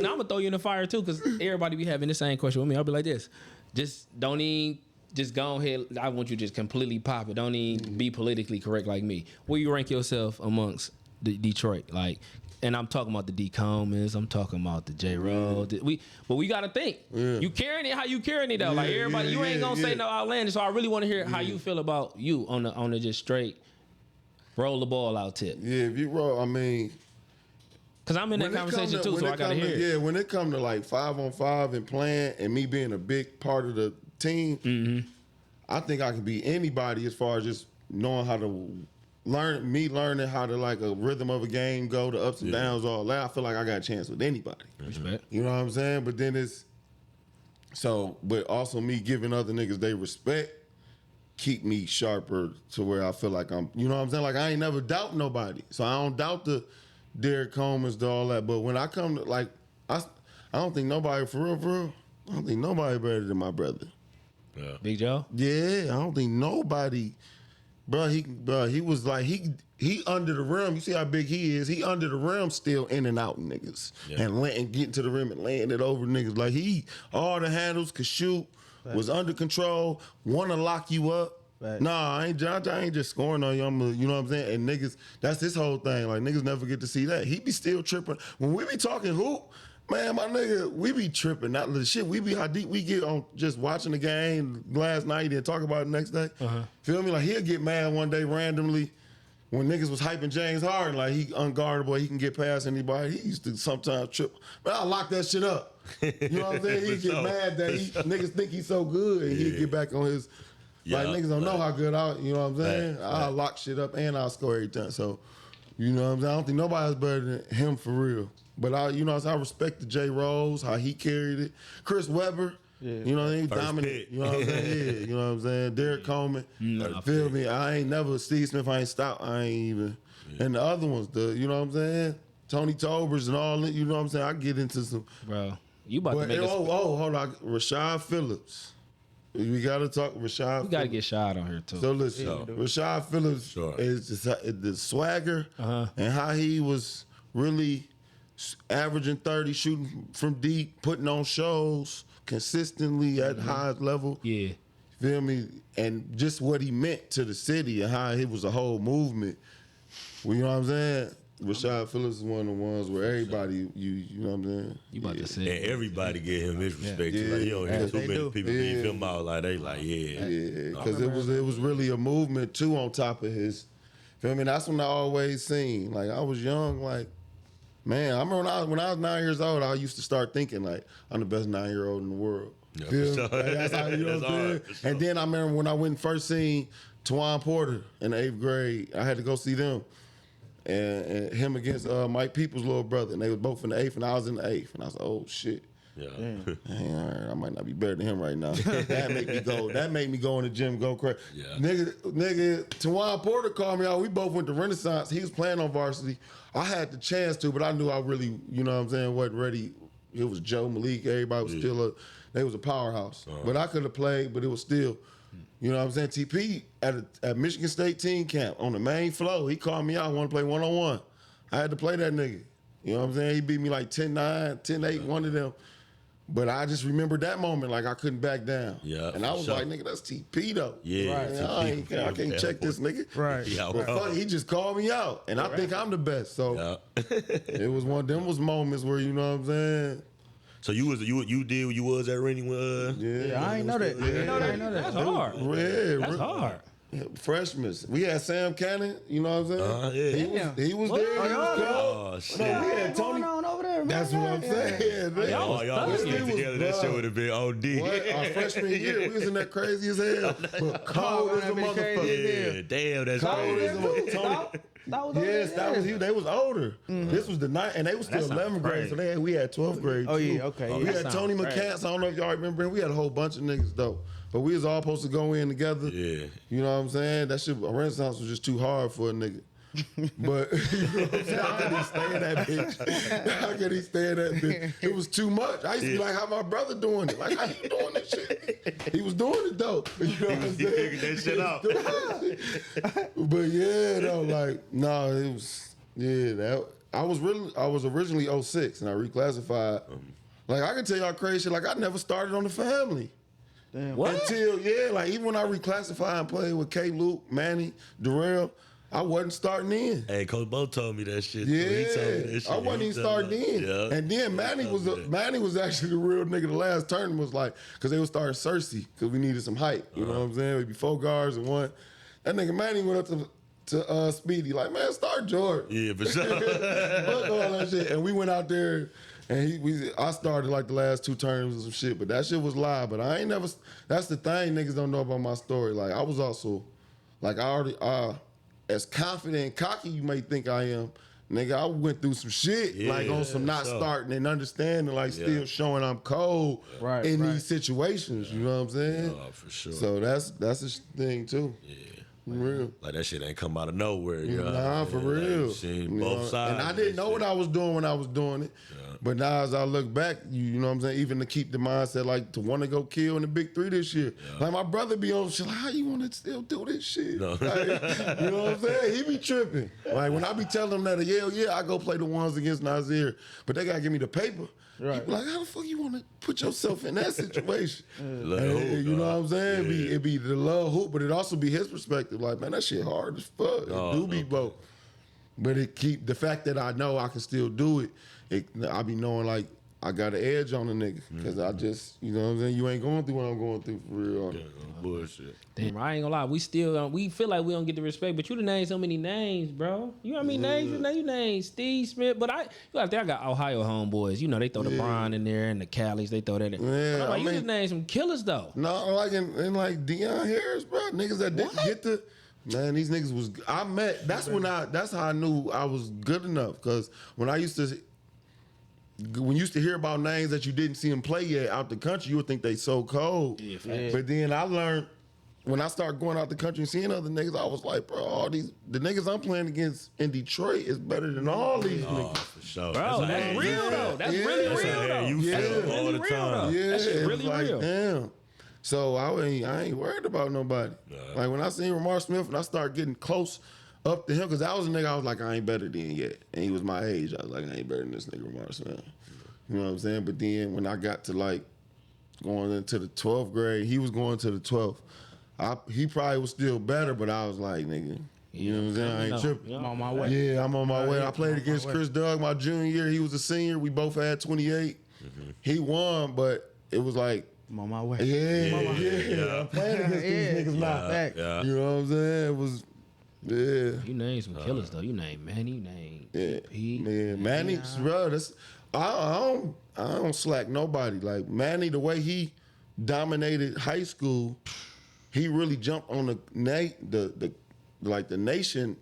I'm gonna throw you in the fire too, because everybody be having the same question with me. I'll be like this: just don't even. Just go ahead. I want you to just completely pop it. Don't even be politically correct like me. Where you rank yourself amongst the Detroit? Like, and I'm talking about the D. Coleman's. I'm talking about the J. Rowe. But we gotta think. Yeah. You carrying it how you carrying it though. Like everybody, you ain't gonna say no outlandish. So I really want to hear how you feel about you on the just straight roll the ball out tip. Yeah, if you roll, I mean. Cause I'm in that conversation too, so I gotta hear it. Yeah, when it come to like 5-on-5 and playing, and me being a big part of the team, I think I can be anybody as far as just knowing how to learning how to like a rhythm of a game go, the ups and downs, all that. I feel like I got a chance with anybody. Respect. You know what I'm saying? But then but also me giving other niggas they respect keep me sharper to where I feel like I'm, you know what I'm saying? Like I ain't never doubt nobody. So I don't doubt the Derrick Coleman's, all that. But when I come to like, I don't think nobody, for real, I don't think nobody better than my brother. Yeah. Big Joe? Yeah, I don't think nobody, bro. He was like he under the rim. You see how big he is. He under the rim, still in and out niggas, and getting to the rim and laying it over niggas. Like all the handles, could shoot, was under control, want to lock you up. Right. Nah, I ain't just scoring on you. You know what I'm saying? And niggas, that's his whole thing. Like niggas never get to see that. He be still tripping when we be talking hoop. Man, my nigga, we be tripping. Not the shit. We be how deep we get on just watching the game last night and talk about it the next day. Feel me? Like he'll get mad one day randomly when niggas was hyping James Harden. Like he unguardable. He can get past anybody. He used to sometimes trip. But I lock that shit up. You know what I'm saying? He get mad that niggas think he's so good and he'll get back on his. Like niggas don't know how good you know what I'm saying? I'll lock shit up and I'll score every time. So, you know what I'm saying? I don't think nobody's better than him for real. But I respect the J. Rose, how he carried it. Chris Webber, you know what I mean? Dominant. You know what I'm saying? Yeah, you know what I'm saying? Derrick Coleman. Feel me? I ain't never Steve Smith, I ain't stopped. I ain't even. And the other ones, you know what I'm saying? Tony Tobers and all that, you know what I'm saying? I get into some. Bro, you about to make us. Hold on. Rashad Phillips. We gotta talk Rashad. We gotta get Shad on here too. So listen, Rashad Phillips is the swagger and how he was really averaging 30, shooting from deep, putting on shows consistently at highest level. Yeah, feel me? And just what he meant to the city and how it was a whole movement. Well, you know what I'm saying? Rashad Phillips is one of the ones where everybody, you know what I'm saying? You about to say. And everybody give him his respect. Yeah. Like, you don't hear too many people beat him out like they like, because it was really a movement too on top of his. Feel me? That's when I always seen. Like I was young, like man. I remember when I was 9 years old, I used to start thinking like I'm the best 9-year-old in the world. Yeah, for sure. Like, that's how you know what I'm saying. Sure. And then I remember when I went and first seen Twan Porter in the 8th grade. I had to go see them. And him against Mike Peoples' little brother, and they was both in the 8th, and I was in the 8th, and I was like, "Oh shit, yeah, I might not be better than him right now." That made me go in the gym, go crazy. Yeah. Nigga, Twan Porter called me out. We both went to Renaissance. He was playing on varsity. I had the chance to, but I knew I really, you know what I'm saying, wasn't ready. It was Joe Malik. Everybody was still they was a powerhouse, but I could have played, but it was still. You know what I'm saying? TP at Michigan State team camp on the main floor, he called me out, want to play one-on-one. I had to play that nigga. You know what I'm saying? He beat me like 10-9, 10-8, one of them. But I just remember that moment like I couldn't back down. Yeah, and I was like, nigga, that's TP though. Yeah. Right. I can't check this nigga. Right. Yeah, but fuck, he just called me out. And I think I'm the best. So it was one of them moments where, you know what I'm saying? So you did what you was at Rennie with Yeah, I ain't know that. I ain't know that. That's hard. That's hard. Freshmen. We had Sam Cannon, you know what I'm saying? He was there. Oh, shit. No, we had Tony. On over there, man. That's what I'm saying. Y'all was getting together. That shit would have been OD. What? Our freshman year, we was in that crazy as hell. But cold as a motherfucker. Yeah, damn, that's cold as a crazy. They was older. This was the night, and they was still 11th grade, so we had 12th grade. Oh yeah, okay. We had Tony McCants. I don't know if y'all remember him. We had a whole bunch of niggas though, but we was all supposed to go in together. Yeah, you know what I'm saying? That shit, Renaissance was just too hard for a nigga. But you know what I'm saying? How could he stay in that bitch? It was too much. I used to be like, how my brother doing it? Like, how you doing this shit? He was doing it though. You know what I'm saying? He figured that shit out. But yeah, though, like, no, it was, I was originally 06 and I reclassified. Like I can tell y'all crazy shit. Like I never started on the family. Damn. What? Until like even when I reclassified and played with K. Luke, Manny, Darrell, I wasn't starting in. Hey, Coach Bo told me that shit. Yeah, He told me that shit. I wasn't even starting in. Yeah. And then Manny was actually the real nigga. The last tournament was like, because they was starting Cersei because we needed some height. You know what I'm saying? We'd be 4 guards and one. That nigga Manny went up to Speedy like, man, start Jordan. Yeah, for sure. Fuck all that shit. And we went out there. And I started like the last 2 tournaments and some shit, but that shit was live. But I ain't never. That's the thing niggas don't know about my story. Like I was also, like I already, as confident and cocky you may think I am, nigga. I went through some shit, like on some not starting and understanding, like still showing I'm cold in these situations. You know what I'm saying? Oh, for sure. So that's a thing too. Yeah. Real. Like that shit ain't come out of nowhere. You know? Nah, for real. Like, seen both sides. And I didn't know what I was doing when I was doing it. Yeah. But now as I look back, you know what I'm saying, even to keep the mindset, like to want to go kill in the Big 3 this year. Yeah. Like my brother be on shit, like, how you want to still do this shit? No. Like, you know what I'm saying? He be tripping. Like when I be telling him that, yeah, I go play the ones against Nazir, but they got to give me the paper. Right. Like, how the fuck you want to put yourself in that situation? You know what I'm saying? Yeah. It be the love hoop, but it also be his perspective. Like, man, that shit hard as fuck. It do be both. But it keep the fact that I know I can still do it, I be knowing like I got an edge on the nigga. Because I just, you know what I'm saying? You ain't going through what I'm going through for real. Yeah, bullshit. Damn, I ain't gonna lie. We still we feel like we don't get the respect, but you done named so many names, bro. You know how many names you named Steve Smith, but I got Ohio homeboys. You know they throw the Bron in there and the Callies. They throw that in. Yeah, but you just named some killers though. No, like in like Deion Harris, bro. Niggas that didn't get the. Man, these niggas was. I met. That's how I knew I was good enough. Because when you used to hear about names that you didn't see them play yet out the country, you would think they so cold. Yeah. But then I learned when I started going out the country and seeing other niggas, I was like, bro, the niggas I'm playing against in Detroit is better than all these niggas. For sure. Bro, that's real though. That's really real though. You feel all the time. Yeah, that shit really like, real. Damn. So I ain't worried about nobody. Like when I seen Ramar Smith and I started getting close up to him, because that was a nigga I was like, I ain't better than yet. And he was my age. I was like, I ain't better than this nigga Ramar Smith. You know what I'm saying? But then when I got to like going into the 12th grade, he was going to the 12th. He probably was still better, but I was like, nigga, you know what I'm saying? I ain't tripping. I'm on my way. Yeah, I'm on my way. I played against Chris Doug my junior year. He was a senior. We both had 28. He won, but it was like, I'm on my way. Yeah. I'm playing against these niggas now. You know what I'm saying? It was, You named some killers though. You named Manny. You named Pete. Yeah, Manny, bro. I don't slack nobody. Like Manny, the way he dominated high school, he really jumped on the nation.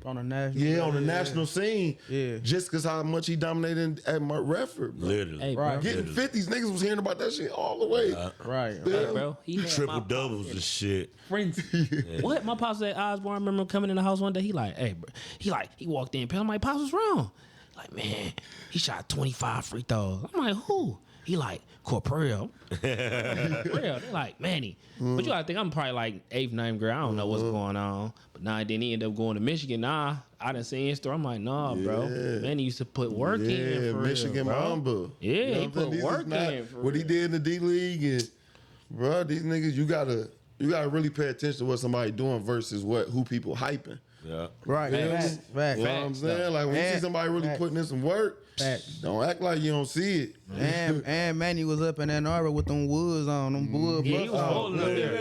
On the national, on the national scene, just because how much he dominated at Redford, bro. Literally, hey, bro. Getting 50s, niggas was hearing about that shit all the way. Right, hey, bro. He had triple doubles and shit. Frenzy. What? My pops at Osborne, I remember coming in the house one day. He like, hey, bro. He walked in. I'm like, pops, what's wrong? Like, man, he shot 25 free throws. I'm like, who? He like Corporeal. They like Manny. But you gotta think I'm probably like 8th, 9th grade. I don't know what's going on. But then he ended up going to Michigan. I done seen his story. I'm like, nah, bro. Manny used to put work in for Michigan real, Mamba. Yeah, you know he put work in for what he did in the D League, and bro, these niggas, you gotta really pay attention to what somebody doing versus who people hyping. Yeah. Right. You know what I'm saying? Like when you see somebody really putting in some work, don't act like you don't see it. And Manny was up in Ann Arbor with them woods on, them wood he was holding up there.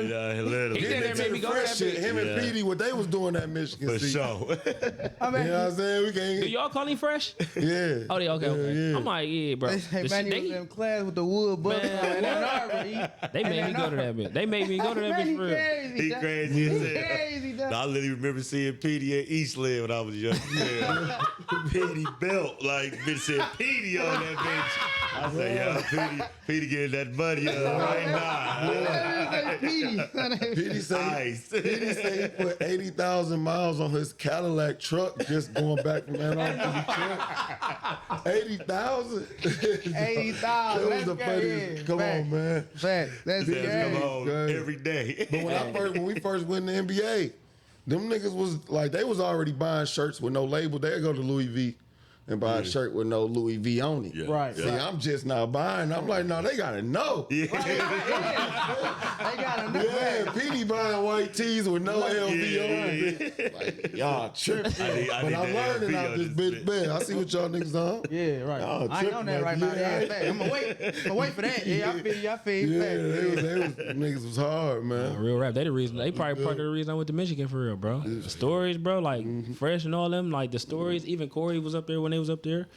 He said that made me go to that shit. Him and Petey, what they was doing at Michigan. For sure. You know what I'm saying? We can't. Do y'all call him fresh? Yeah. Oh, okay. I'm like, yeah, bro. Manny was in class with the wood bucket in Ann Arbor. They made me go to that bitch. They made me go to that bitch for real. He crazy as hell. I literally remember seeing Petey at Eastland when I was young. Petey belt, like, bitch said Petey on that bitch. I say, yeah, Petey getting that money right now. Petey said he put 80,000 miles on his Cadillac truck just going back from Ann Arbor to Detroit. 80,000? 80,000. That was the funniest. Come on, man. Fact. That's come on every day. But when we first went in the NBA, them niggas was like, they was already buying shirts with no label. They'd go to Louis V and buy a shirt with no Louis V on it. Yeah. Right. See, I'm just now buying. I'm like, no, they gotta know. Yeah. They gotta know. Yeah, PD buying white tees with no LV on it. Like, y'all tripping. I But need I'm that learning LV out on this this bitch bed. I see what y'all niggas on. Yeah, right. Y'all I ain't on that tripping, right now. yeah. Yeah, fact. I'm gonna wait for that. Yeah, I feel you. Yeah, Fact. they was niggas was hard, man. Real rap. They the reason. They probably part of the reason I went to Michigan for real, bro. The stories, bro, like Fresh and all them, like the stories. Even Corey was up there when they was up there.